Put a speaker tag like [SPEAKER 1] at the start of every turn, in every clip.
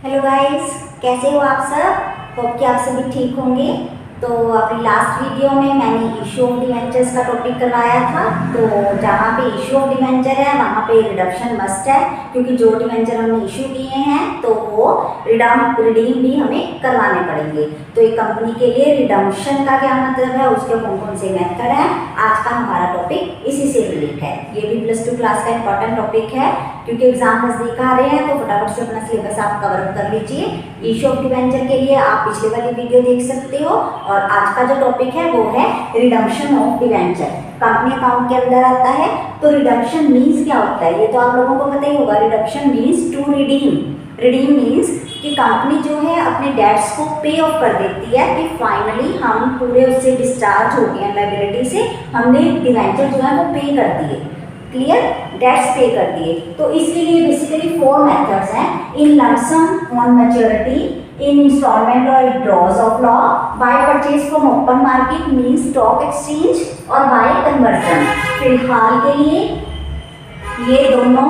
[SPEAKER 1] Hello guys, कैसे हो आप सब। होप कि आप सभी ठीक होंगे। तो अपनी लास्ट वीडियो में मैंने इशू ऑफ डिवेंचर्स का टॉपिक करवाया था। तो जहाँ पे इशू ऑफ डिवेंचर है वहाँ पे रिडम्पशन मस्ट है, क्योंकि जो डिवेंचर हमने इशू किए हैं तो वो रिडीम भी हमें करवाने पड़ेंगे। तो एक कंपनी के लिए रिडम्पशन का क्या मतलब है, उसके कौन कौन से मेथड हैं, आज का हमारा टॉपिक इसी से रिलेटेड है। ये भी +2 क्लास का इंपॉर्टेंट टॉपिक है, क्योंकि एग्जाम नजदीक आ रहे हैं तो फटाफट से अपना सिलेबस आप कवर कर लीजिए। इशू ऑफ डिवेंचर के लिए आप पिछले वाली वीडियो देख सकते हो, और आज का जो टॉपिक है वो है redemption of debenture. Company account के अंदर आता है। तो रिडम्पशन मीन्स क्या होता है, ये तो आप लोगों को पता ही होगा। Redemption means to redeem. Redeem means कि कंपनी जो है अपने डेट्स को पे ऑफ कर देती है, कि फाइनली हम पूरे उससे डिस्चार्ज हो गए हैं, लायबिलिटी से हमने डिवेंचर जो है वो पे कर दिए, क्लियर, डेट्स पे कर दिए। तो इसके लिए बेसिकली 4 मेथड्स हैं। In lump sum on maturity, in instalment और by draws of lot, by purchase from open market means stock exchange, और बाय कन्वर्जन। फिलहाल के लिए ये दोनों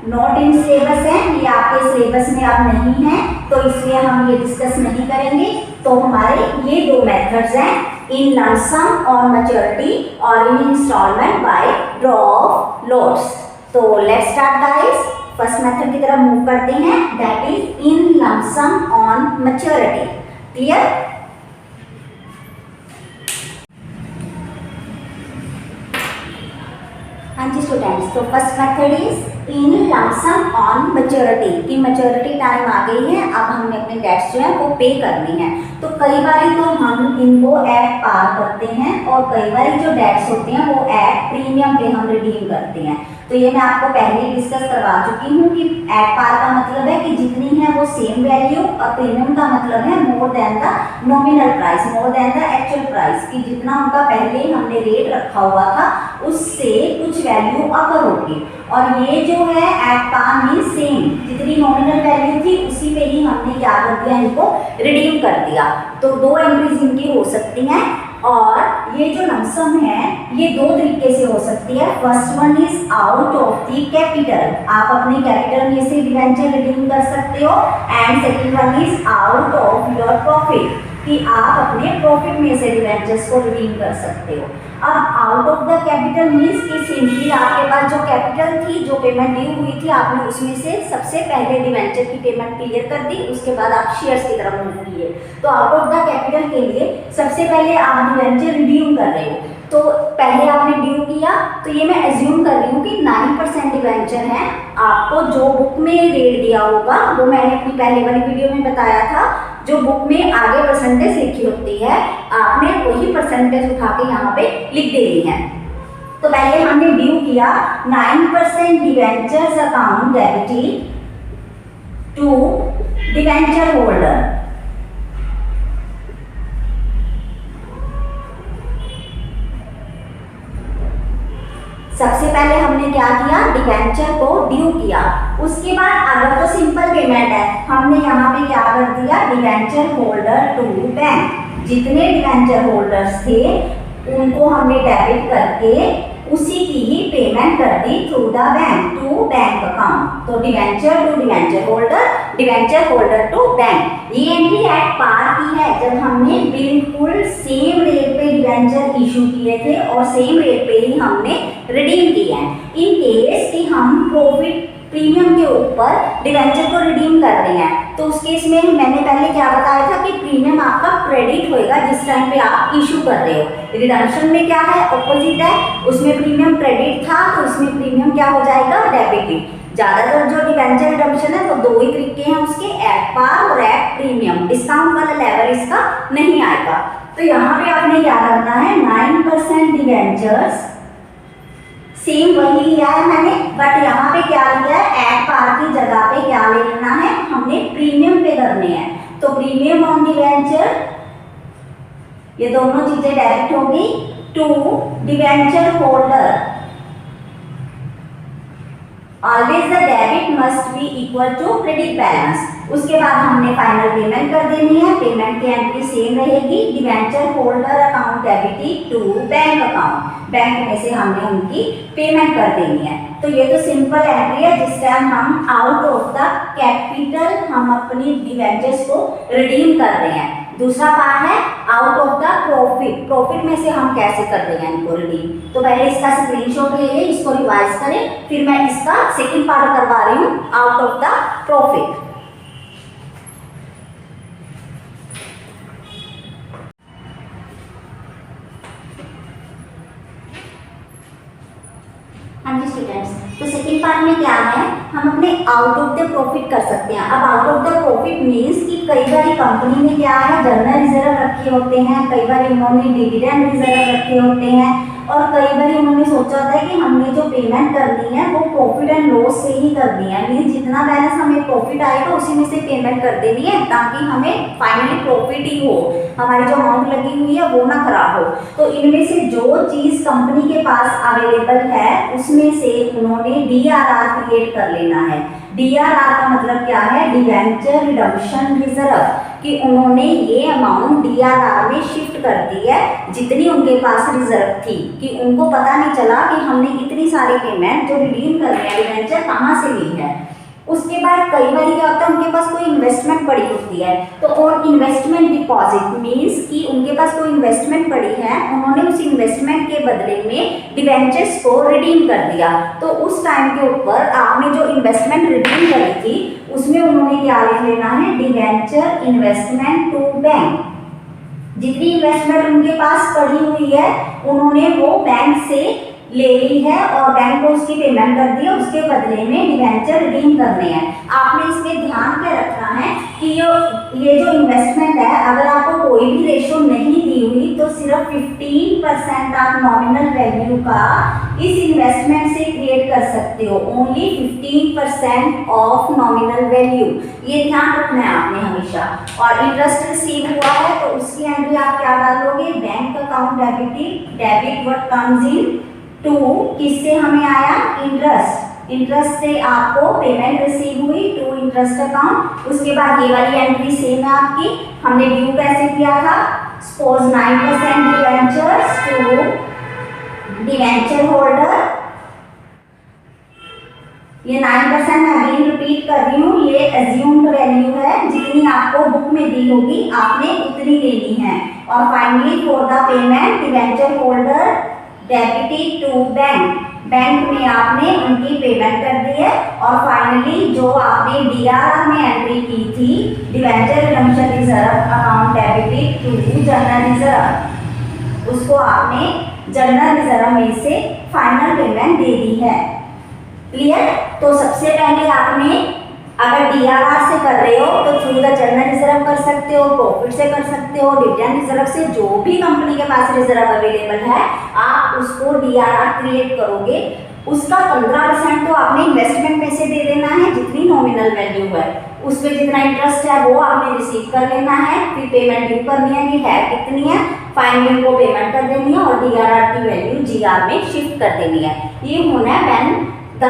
[SPEAKER 1] नॉट इन सिलेबस है, ये आपके सिलेबस में अब नहीं है, तो इसलिए हम ये डिस्कस नहीं करेंगे। तो हमारे ये 2 मेथड्स हैं, in lump sum on maturity और in instalment by draw of lots. तो let's start guys, first method की तरफ मूव करते हैं, that is in lump sum on maturity. Clear. हाँ जी स्टूडेंट्स, तो first method is in lump sum on maturity, कि मैच्योरिटी टाइम आ गई है, अब हमने अपने डेट्स जो है वो पे करनी है। तो कई बार तो हम इनको एट पार करते हैं, और कई बार जो डेट्स होते हैं वो एट प्रीमियम पे हम रिडीम करते हैं। तो ये मैं आपको पहले ही डिस्कस करवा चुकी हूँ कि एट पार का मतलब है कि जितनी है वो सेम वैल्यू, और प्रीमियम का मतलब है more than the nominal price, more than the actual price, कि जितना उनका पहले हमने रेट रखा हुआ था उससे कुछ वैल्यू अपर होगी। और ये जो है एट पार मीन सेम, जितनी नॉमिनल वैल्यू थी उसी पे ही हमने क्या कर दिया, इनको रिडीम कर दिया। तो 2 एंट्रीज इनकी हो सकती हैं, और ये जो लंप सम है ये 2 तरीके से हो सकती है। First one is out of the capital, आप अपने कैपिटल में से डिवेंचर रिडीम कर सकते हो, and second one is out of your profit, कि आप अपने प्रॉफिट में से डिवेंचर्स को रिडीम कर सकते हो। अब out of the capital means कि सिंपली आपके पास जो कैपिटल थी, जो पेमेंट ड्यू हुई थी, आपने उसमें से सबसे पहले डिवेंचर की पेमेंट क्लियर कर दी, उसके बाद आप शेयर्स की तरफ मूव किए। तो आउट ऑफ द कैपिटल के लिए सबसे पहले आप डिवेंचर रिडीम कर रहे हो, तो पहले आपने ड्यू किया, तो ये मैं एज्यूम कर रही हूँ कि 9% डिवेंचर है। आपको जो बुक में रेट दिया होगा वो मैंने अपनी पहले वाली वीडियो में बताया था, जो बुक में आगे परसेंटेज लिखी होती है, आपने वही परसेंटेज उठा के यहाँ पे लिख देनी है। तो पहले हमने ड्यू किया 9% debentures account debited to debenture holder. सबसे पहले हमने क्या किया, डिवेंचर को ड्यू किया। उसके बाद अगर तो सिंपल पेमेंट है, हमने यहाँ पे क्या कर दिया, डिवेंचर होल्डर टू बैंक, जितने डिवेंचर होल्डर्स थे उनको हमने डेबिट करके उसी की ही पेमेंट कर दी through the bank to bank account. तो debenture to debenture holder, debenture holder to bank. ये एंट्री एट पार की है, जब हमने बिल्कुल सेम रेट पे डिवेंचर इशू किए थे और सेम रेट पे ही हमने रिडीम किए हैं। इन केस कि हम प्रॉफिट प्रीमियम के ऊपर डिवेंचर को रिडीम कर रहे हैं, तो उस केस में मैंने पहले क्या बताया था कि प्रीमियम आपका क्रेडिट होएगा जिस टाइम पे आप इशू कर रहे हो। रिडम्पशन में क्या है, ऑपोजिट है, उसमें प्रीमियम क्रेडिट था, तो इसमें प्रीमियम क्या हो जाएगा, डेबिट। ज्यादातर जो डिवेंचर रिडम्पशन है वो 2 ही तरीके हैं उसके, एट पार और एट प्रीमियम। डिस्काउंट वाला लेवल इसका नहीं आएगा। तो यहाँ पे आपने क्या करना है, 9% डिवेंचर्स सेम वही लिया है मैंने, बट यहाँ पे क्या लिया है, एट पार की जगह पे क्या ले लेना है, हमने प्रीमियम पे करने हैं। तो प्रीमियम ऑन डिवेंचर, ये दोनों चीजें डेबिट होगी to debenture holder. Always the debit must be equal to credit balance. उसके बाद हमने फाइनल पेमेंट कर देनी है, पेमेंट की एंट्री सेम रहेगी, debenture holder account debited to bank account. Bank में से हमने उनकी पेमेंट कर देनी है। तो ये तो सिंपल एंट्री है जिस टाइम हम आउट ऑफ द कैपिटल हम अपनी डिवेंचर्स को रिडीम कर रहे हैं। दूसरा पार्ट है out of the profit, profit में से हम कैसे कर रहे हैं इनको रिडीम। तो पहले इसका स्क्रीनशॉट ले लें, इसको रिवाइज करें, फिर मैं इसका सेकंड पार्ट करवा रही हूँ आउट ऑफ द प्रॉफिट। हाँ जी स्टूडेंट्स, तो सेकंड पार्ट में क्या है, हम अपने आउट ऑफ द प्रॉफिट कर सकते हैं। अब out of the profit means कि कई बार कंपनी ने क्या है जनरल रिजर्व रखे होते हैं, कई बार उन्होंने डिविडेंड रिजर्व रखे होते हैं, और कई बार उन्होंने सोचा होता है कि हमने जो पेमेंट करनी है वो प्रॉफिट एंड लॉस से ही करनी है, मींस जितना बैलेंस हमें प्रॉफिट आएगा उसी में से पेमेंट कर देनी है ताकि हमें फाइनली प्रॉफिट ही हो, हमारी जो अमाउंट लगी हुई है वो ना खराब हो। तो इनमें से जो चीज कंपनी के पास अवेलेबल है उसमें से उन्होंने DRR क्रिएट कर लेना है। DRR का मतलब क्या है, डिवेंचर रिडम्पशन रिजर्व, कि उन्होंने ये अमाउंट DRR में शिफ्ट कर दी है जितनी उनके पास रिजर्व थी, कि उनको पता नहीं चला कि हमने इतनी सारी पेमेंट जो रिडीम कर रहे हैं डिवेंचर कहाँ से ली है। उसके बाद कई बार क्या होता है उनके पास कोई इन्वेस्टमेंट पड़ी होती है, तो और इन्वेस्टमेंट डिपॉजिट मींस कि उनके पास कोई इन्वेस्टमेंट पड़ी है, उन्होंने उस इन्वेस्टमेंट के बदले में डिवेंचर्स को रिडीम कर दिया। तो उस टाइम के ऊपर आपने जो इन्वेस्टमेंट रिडीम करी थी उसमें उन्होंने क्या लिख लेना है, डिवेंचर इन्वेस्टमेंट टू बैंक। जितनी इन्वेस्टमेंट उनके पास पड़ी हुई है उन्होंने वो बैंक से ले ली है और बैंक को उसकी पेमेंट कर दी है, उसके बदले में डिवेंचर रिडीम करने हैं। आपने इसमें ध्यान क्या रखना है कि ये जो इन्वेस्टमेंट है अगर आपको कोई भी रेशो नहीं दी हुई तो सिर्फ 15% आप नॉमिनल वैल्यू का इस इन्वेस्टमेंट से क्रिएट कर सकते हो, ओनली 15% ऑफ नॉमिनल वैल्यू, ये ध्यान रखना है आपने हमेशा। और इंटरेस्ट रिसीव हुआ है तो उसकी एंट्री आप क्या डालोगे, bank account debit what comes in to, किससे हमें आया, इंटरेस्ट, इंटरेस्ट से आपको पेमेंट रिसीव हुई टू इंटरेस्ट अकाउंट। उसके बाद ये वाली एंट्री सेम है आपकी, हमने ड्यू कैसे किया था, suppose 9% debentures to debenture holder, ये 9% मैं अगेन रिपीट कर रही हूँ, ये एज्यूम्ड वैल्यू है, जितनी आपको बुक में दी होगी आपने उतनी लेनी है। और finally for the payment debenture holder debited to bank, bank में आपने उनकी पेमेंट कर दी है। और फाइनली जो आपने DRR में एंट्री की थी, debenture redemption reserve account debited to general reserve, उसको आपने जनरल रिजर्व में से फाइनल पेमेंट दे दी है। क्लियर? तो सबसे पहले आपने अगर DRR से कर रहे हो तो थ्रू द जनरल रिजर्व कर सकते हो, प्रॉफिट से कर सकते हो, डिविडेंड रिजर्व से, जो भी कंपनी के पास रिजर्व अवेलेबल है आप उसको DRR क्रिएट करोगे। उसका 15% तो आपने इन्वेस्टमेंट में से दे देना है जितनी नॉमिनल वैल्यू है, उस पर जितना इंटरेस्ट है वो आपने रिसीव कर लेना है, फिर पेमेंट ड्यू करनी है कि है कितनी है, फाइनली को पेमेंट कर देनी है और DRR की वैल्यू GR में शिफ्ट कर देनी है। ये होना है when the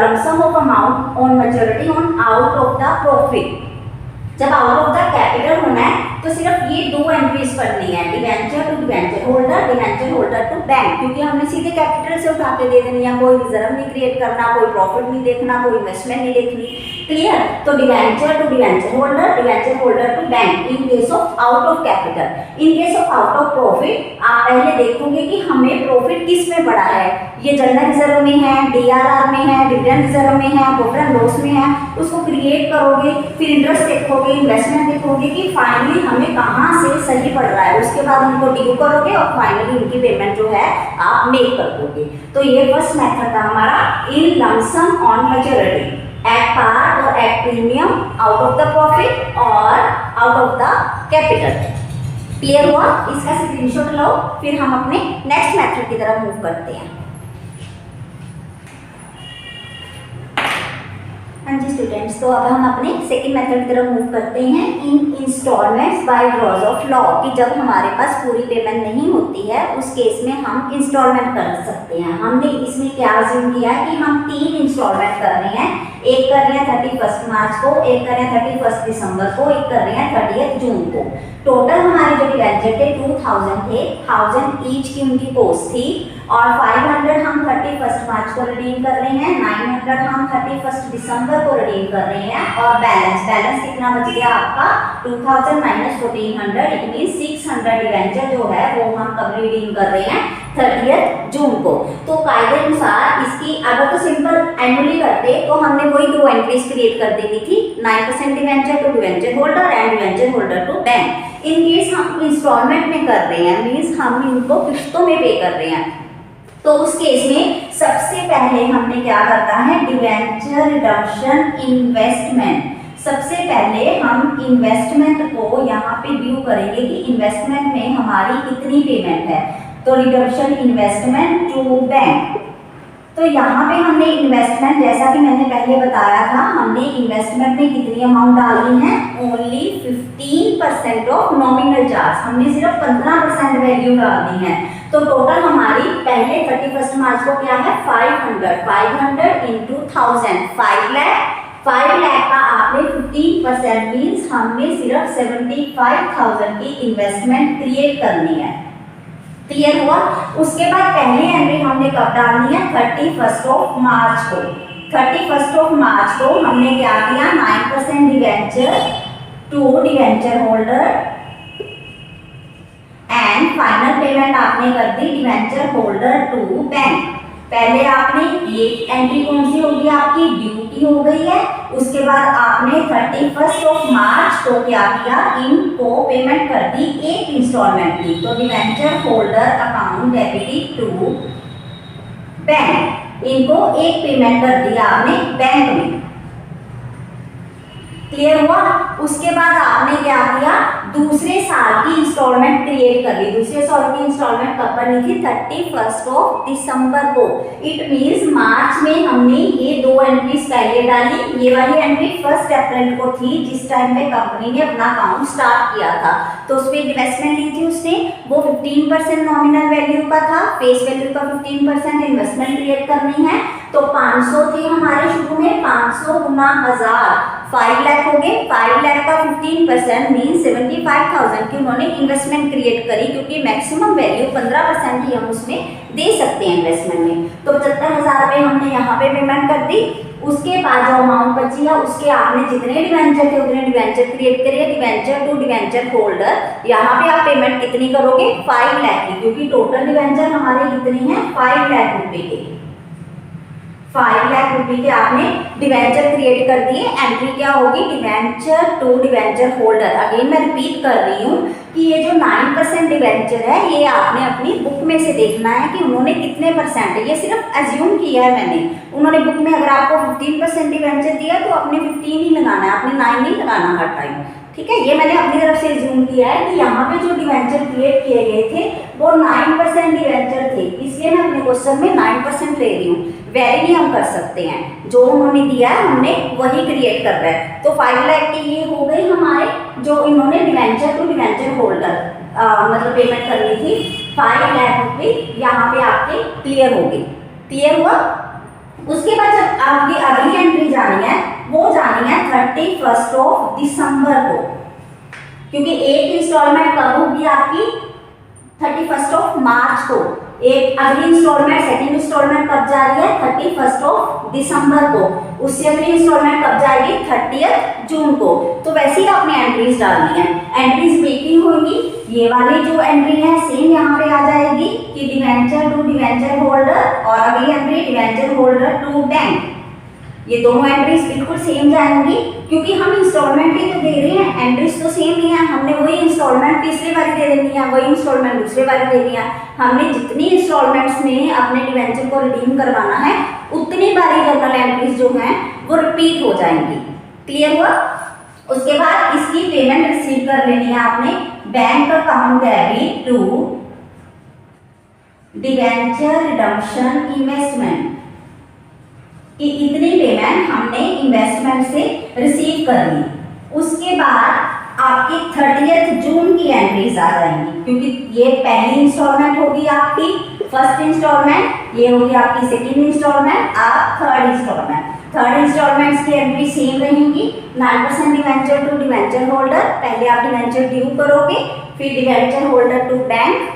[SPEAKER 1] lump sum of amount on maturity on out of the profit। जब आउट ऑफ द कैपिटल होना है तो सिर्फ ये दो एंट्रीज करनी है, debenture to debenture holder, debenture holder to bank, क्योंकि हमने सीधे कैपिटल से उठा के दे देनी है, कोई रिजर्व नहीं क्रिएट करना, कोई प्रॉफिट नहीं देखना, कोई इन्वेस्टमेंट नहीं देखनी। क्लियर? तो debenture to debenture holder to bank in case of out of capital. In case of out of profit आप पहले देखोगे कि हमें प्रॉफिट किस में पड़ा है, ये जनरल रिजर्व में है, DRR में है, डिविडेंड रिजर्व में है, प्रॉफिट एंड लॉस में है, उसको क्रिएट करोगे, फिर इंटरेस्ट देखोगे, इन्वेस्टमेंट देखोगे कि फाइनली हमें कहाँ से सही पड़ रहा है, उसके बाद उनको ड्यू करोगे और फाइनली उनकी पेमेंट जो है आप मेक कर दोगे। तो ये फर्स्ट मेथड था हमारा in lump sum on maturity, at par और at premium, out of the profit और out of the capital. Clear हुआ? इसका स्क्रीनशॉट लो, फिर हम अपने नेक्स्ट मेथड की तरफ मूव करते हैं। हाँ जी स्टूडेंट्स, तो अब हम अपने सेकंड मेथड की तरफ मूव करते हैं, in instalments by draws of lot, कि जब हमारे पास पूरी पेमेंट नहीं होती है उस केस में हम इंस्टॉलमेंट कर सकते हैं। हमने इसमें क्या अज्यूम किया है कि हम 3 इंस्टॉलमेंट कर रहे हैं, एक कर रहे हैं 31 मार्च को, एक कर रहे हैं 31 दिसंबर को, एक कर रहे हैं 30 जून को। टोटल हमारे जो डिवेंचर थे 2000 थे, 1000 ईच की उनकी कॉस्ट थी। और 500 हम 31 मार्च को रिडीम कर रहे हैं, 900 हम 31 दिसंबर को रिडीम कर रहे हैं, और बैलेंस कितना बच गया आपका 2000 माइनस 1400, इट मीन 600 डिवेंचर जो है वो हम कब रिडीम कर रहे हैं 30 जून को। तो कायदे अनुसार इसकी अगर तो सिंपल एनुअली करते तो हमने वही दो एंट्रीज क्रिएट कर देनी थी, 9% debenture to debenture holder and debenture holder to bank. In case हम इंस्टॉलमेंट में कर रहे हैं, मीन्स हम इनको किस्तों में पे कर रहे हैं, तो उस केस में सबसे पहले हमने क्या करना है, डिवेंचर रिडम्पशन इन्वेस्टमेंट। सबसे पहले हम इन्वेस्टमेंट को यहाँ पे ड्यू करेंगे कि इन्वेस्टमेंट में हमारी कितनी पेमेंट है, तो रिडम्पशन इन्वेस्टमेंट टू बैंक। तो यहाँ पे हमने इन्वेस्टमेंट, जैसा कि मैंने पहले बताया था, हमने इन्वेस्टमेंट में कितनी अमाउंट डालनी है, ओनली 15% ऑफ नॉमिनल चार्ज, हमने सिर्फ 15% वैल्यू डालनी है। तो टोटल हमारी पहले 31 मार्च को क्या है 500 इंटू 1000 5 लाख का आपने 15% मीन्स हमने सिर्फ 75,000 की इन्वेस्टमेंट क्रिएट करनी है। क्लियर हुआ? उसके बाद पहली एंट्री हमने कब डालनी है 31 ऑफ मार्च को। 31 ऑफ मार्च को हमने क्या किया 9% debenture to debenture holder and final payment आपने कर दी डिवेंचर होल्डर टू बैंक। पहले आपने एक एंट्री कौन सी होगी आपकी ड्यूटी हो गई है, उसके बाद आपने 31 ऑफ मार्च को क्या किया इनको पेमेंट कर दी एक इंस्टॉलमेंट की, तो debenture holder account debited to bank, इनको एक पेमेंट कर दिया आपने बैंक में। क्लियर हुआ? उसके बाद आपने क्या किया दूसरे साल की इंस्टॉलमेंट क्रिएट कर ली। दूसरे साल की इंस्टॉलमेंट कब करनी थी 31 ऑफ दिसंबर को। इट मींस मार्च में हमने ये दो एंट्रीज पहले डाली। ये वाली एंट्री 1 अप्रैल को थी जिस टाइम पे कंपनी ने अपना अकाउंट स्टार्ट किया था, तो उस पर इन्वेस्टमेंट ली थी उसने, वो 15% नॉमिनल वैल्यू का था, फेस वैल्यू का 15% इन्वेस्टमेंट क्रिएट करनी है। तो 500 थे हमारे शुरू में, 500 गुना 1000 5 लाख हो गए। 5 लाख का 15% मीन 75,000 की उन्होंने इन्वेस्टमेंट क्रिएट करी, क्योंकि मैक्सिमम वैल्यू 15% ही हम उसमें दे सकते हैं इन्वेस्टमेंट में। तो 75,000 रुपये हमने यहाँ पे पेमेंट कर दी। उसके बाद जो अमाउंट बची है उसके आपने जितने डिवेंचर थे उतने डिवेंचर क्रिएट करिए, डिवेंचर टू डिवेंचर होल्डर। यहाँ पे आप पेमेंट कितनी करोगे 5 लाख की, क्योंकि टोटल डिवेंचर हमारे कितनी है 5 लाख रुपए के। 5 लाख रुपए के आपने डिवेंचर क्रिएट कर दिए। एंट्री क्या होगी debenture to debenture holder. Again मैं रिपीट कर रही हूँ कि ये जो 9% डिवेंचर है ये आपने अपनी बुक में से देखना है कि उन्होंने कितने परसेंट है। ये सिर्फ एज्यूम किया है मैंने, उन्होंने बुक में अगर आपको 15% डिवेंचर दिया तो आपने 15 ही लगाना है, आपने 9 नहीं लगाना हर टाइम। ठीक है, ये मैंने अपनी तरफ से एज्यूम किया है कि यहाँ पे जो डिवेंचर क्रिएट किए गए थे वो 9% डिवेंचर थे, इसलिए मैं अपने क्वेश्चन में 9% ले रही हूँ। वेरी नहीं हम कर सकते हैं, जो उन्होंने दिया है हमने वही क्रिएट कर रहा है। तो 5 लाख की ये हो गई हमारे जो इन्होंने डिवेंचर टू डिवेंचर होल्डर मतलब पेमेंट करनी थी 5 लाख रुपये, यहाँ पे आपके क्लियर हो गई। क्लियर हुआ? उसके बाद जब आपकी अगली एंट्री जानी है वो जानी है 31 ऑफ दिसंबर को, क्योंकि एक इंस्टॉलमेंट कब होगी आपकी 31 ऑफ मार्च को, एक अगली इंस्टॉलमेंट सेकंड इंस्टॉलमेंट कब जा रही है 31 ऑफ दिसंबर को, उससे अगली इंस्टॉलमेंट कब जाएगी 30 जून को। तो वैसे ही आपने एंट्रीज डालनी है, एंट्रीज मेकिंग होंगी। ये वाली जो एंट्री है सेम यहाँ पे आ जाएगी कि डिवेंचर टू डिवेंचर होल्डर, और अगली entry debenture holder to bank. ये दोनों एंट्रीज बिल्कुल सेम जाएंगी, क्योंकि हम इंस्टॉलमेंट ही तो दे रहे हैं, एंट्रीज तो सेम ही है। हमने वही इंस्टॉलमेंट तीसरी बारी दे देनी है, वही इंस्टॉलमेंट दूसरी बारी देनी है। हमने जितनी इंस्टॉलमेंट्स में अपने डिवेंचर को रिडीम करवाना है उतनी बारी जर्नल एंट्रीज जो हैं वो रिपीट हो जाएंगी। क्लियर हुआ? उसके बाद इसकी पेमेंट रिसीव कर लेनी है आपने bank account debit to debenture redemption investment, कि इतनी पेमेंट हमने इन्वेस्टमेंट से रिसीव कर ली। उसके बाद आपकी 30 जून की एंट्रीज आ जाएंगी, क्योंकि ये पहली इंस्टॉलमेंट होगी आपकी, फर्स्ट इंस्टॉलमेंट, ये होगी आपकी सेकेंड इंस्टॉलमेंट, आप थर्ड इंस्टॉलमेंट। थर्ड इंस्टॉलमेंट्स की एंट्री सेम रहेंगी। 9% डिवेंचर टू डिवेंचर होल्डर, पहले आप डिवेंचर ड्यू करोगे, फिर डिवेंचर होल्डर टू बैंक,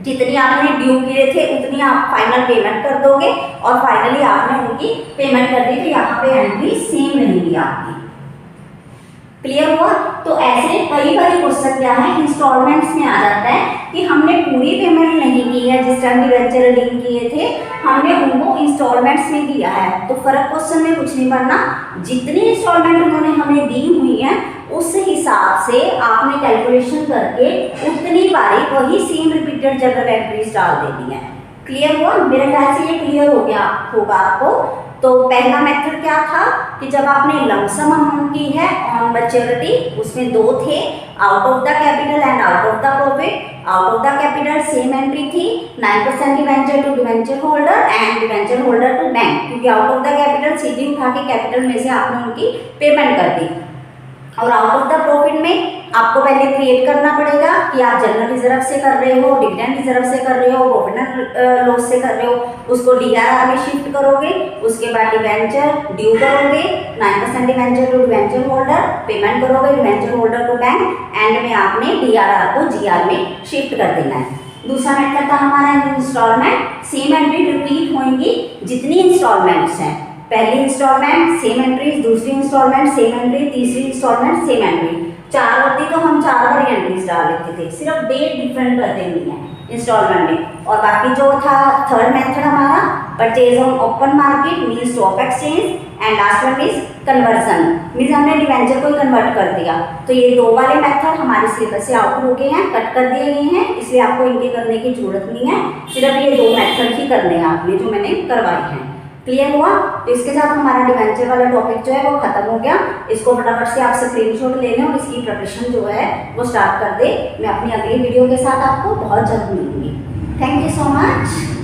[SPEAKER 1] जितनी आपने ड्यू किए थे उतनी आप फाइनल पेमेंट कर दोगे और फाइनली आपने उनकी पेमेंट कर दी, तो यहाँ पे एंट्री सेम रहेगी आपकी। क्लियर हुआ? तो ऐसे कई बार क्वेश्चन क्या है इंस्टॉलमेंट्स में आ जाता है कि हमने पूरी पेमेंट नहीं की है, जिस टाइम डिवेंचर डील किए थे हमने उनको इंस्टॉलमेंट्स में दिया है, तो फर्क क्वेश्चन में कुछ नहीं पड़ना, जितनी इंस्टॉलमेंट उन्होंने हमें दी हुई है उस हिसाब से आपने कैलकुलेशन करके उतनी बारी वही सेम रिपीटेड जनरल एंट्रीज डाल देनी है। क्लियर हुआ? मेरे ख्याल से ये क्लियर हो गया होगा आपको। तो पहला मेथड क्या था कि जब आपने लमसम अमाउंट की है ऑन मैच्योरिटी, उसमें दो थे, out of the capital and out of the profit. Out of the capital same entry थी 9% debenture to debenture holder and debenture holder to bank, क्योंकि आउट ऑफ द कैपिटल सीधी उठा के कैपिटल में से आपने उनकी पेमेंट कर दी। और आउट ऑफ द प्रॉफिट में आपको पहले क्रिएट करना पड़ेगा कि आप जनरल रिजर्व से कर रहे हो, डिविडेंड रिजर्व से कर रहे हो, प्रॉफिट एंड लॉस से कर रहे हो, उसको डीआरआर में शिफ्ट करोगे, उसके बाद डिवेंचर ड्यू करोगे, 9% debenture to debenture holder, payment करोगे debenture holder to bank, end में आपने डीआरआर को जीआर में शिफ्ट कर देना है। दूसरा मेथड था हमारा इंस्टॉलमेंट, सेम एंट्री रिपीट होंगी जितनी इंस्टॉलमेंट्स हैं, पहली इंस्टॉलमेंट सेम एंट्रीज, दूसरी इंस्टॉलमेंट सेम एंट्री, तीसरी इंस्टॉलमेंट सेम एंट्री। चार होती तो हम 4 बार एंट्रीज डाल लेते थे, सिर्फ डेट डिफरेंट कर देनी है इंस्टॉलमेंट में। और बाकी जो था थर्ड मेथड हमारा purchase on open market mean stock exchange, and last one is conversion mean हमने डिवेंचर को कन्वर्ट कर दिया। तो ये दो वाले मेथड हमारे सिलेबस से आउट हो गए हैं, कट कर दिए गए हैं, इसलिए आपको इनके करने की जरूरत नहीं है, सिर्फ ये दो मेथड ही करने हैं आपने जो मैंने करवाए हैं। क्लियर हुआ? तो इसके साथ हमारा डिवेंचर वाला टॉपिक जो है वो खत्म हो गया। इसको फटाफट से आप स्क्रीनशॉट ले लें और इसकी प्रिपरेशन जो है वो स्टार्ट कर दे। मैं अपनी अगली वीडियो के साथ आपको बहुत जल्द मिलूंगी। Thank you so much.